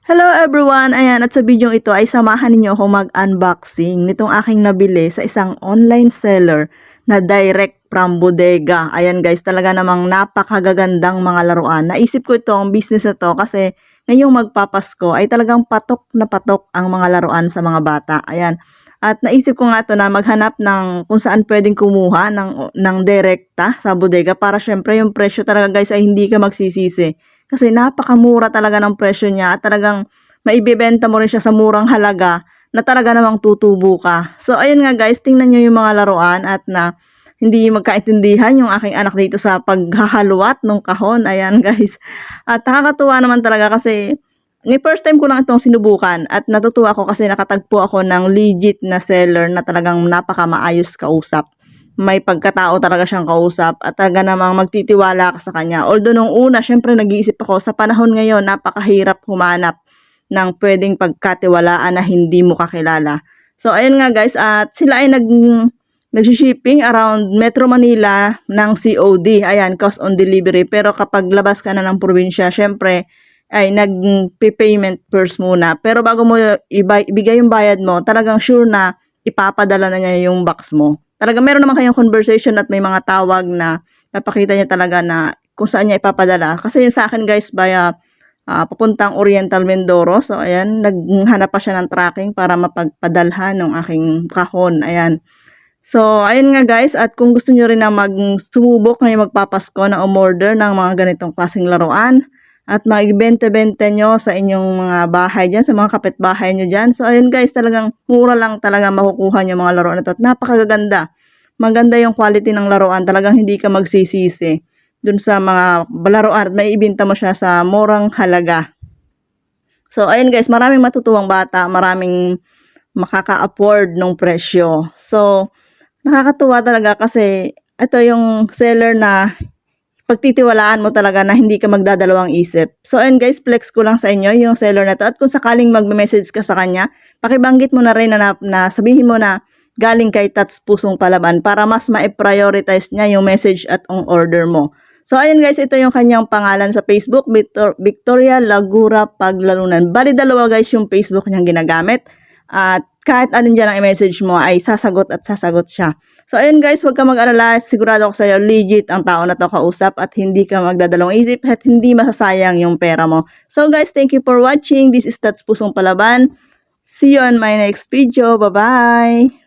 Hello everyone! Ayan, at sa video ito ay samahan ninyo ako mag-unboxing nitong aking nabili sa isang online seller na direct from bodega. Ayan guys, talaga namang napakagagandang mga laruan. Naisip ko itong business na to kasi ngayong magpapasko ay talagang patok na patok ang mga laruan sa mga bata. Ayan. At naisip ko nga ito na maghanap ng kung saan pwedeng kumuha ng direkta sa bodega para syempre yung presyo talaga guys ay hindi ka magsisisi. Kasi napakamura talaga ng presyo niya at talagang maibebenta mo rin siya sa murang halaga na talaga namang tutubo ka. So ayun nga guys, tingnan nyo yung mga laruan at na hindi magkaintindihan yung aking anak dito sa paghahaluat ng kahon. Ayan guys. At nakakatuwa naman talaga kasi first time ko lang itong sinubukan at natutuwa ako kasi nakatagpo ako ng legit na seller na talagang napaka maayos kausap. May pagkatao talaga siyang kausap at talaga namang magtitiwala ka sa kanya. Although nung una, syempre nag-iisip ako, sa panahon ngayon, napakahirap humanap ng pwedeng pagkatiwalaan na hindi mo kakilala. So, ayun nga guys, at sila ay nag-shipping around Metro Manila ng COD. Ayan, cost on delivery. Pero kapag labas ka na ng probinsya, syempre, ay nag-payment first muna. Pero bago mo ibigay yung bayad mo, talagang sure na ipapadala na niya yung box mo. Talaga meron naman kayong conversation at may mga tawag na napakita niya talaga na kung saan niya ipapadala. Kasi sa akin guys, via papuntang Oriental Mindoro. So ayan, naghanap pa siya ng tracking para mapagpadalhan ng aking kahon. Ayan. So ayun nga guys, at kung gusto niyo rin na magsubok ngayong magpapasko na umorder ng mga ganitong klaseng laruan, at magbenta-benta nyo sa inyong mga bahay dyan, sa mga kapitbahay nyo dyan. So, ayun guys, talagang mura lang talaga makukuha nyo mga laruan na to. At napakaganda. Maganda yung quality ng laruan. Talagang hindi ka magsisisi dun sa mga laruan at may ibenta mo siya sa murang halaga. So, ayun guys, maraming matutuwang bata, maraming makaka-afford ng presyo. So, nakakatuwa talaga kasi ito yung seller na pagtitiwalaan mo talaga na hindi ka magdadalawang isip. So, ayun guys, flex ko lang sa inyo yung seller na to. At kung sakaling mag-message ka sa kanya, pakibanggit mo na rin na sabihin mo na galing kay Tats Pusong Palaban para mas ma-prioritize niya yung message at ang order mo. So, ayun guys, ito yung kanyang pangalan sa Facebook, Victoria Lagura Paglalunan. Bali, dalawa guys yung Facebook niyang ginagamit. At kahit anong dyan ang i-message mo ay sasagot at sasagot siya. So, ayun guys, huwag ka mag-alala. Sigurado ako sa'yo, legit ang tao na to kausap at hindi ka magdadalawang isip at hindi masasayang yung pera mo. So guys, thank you for watching. This is Tats Pusong Palaban. See you on my next video. Bye-bye!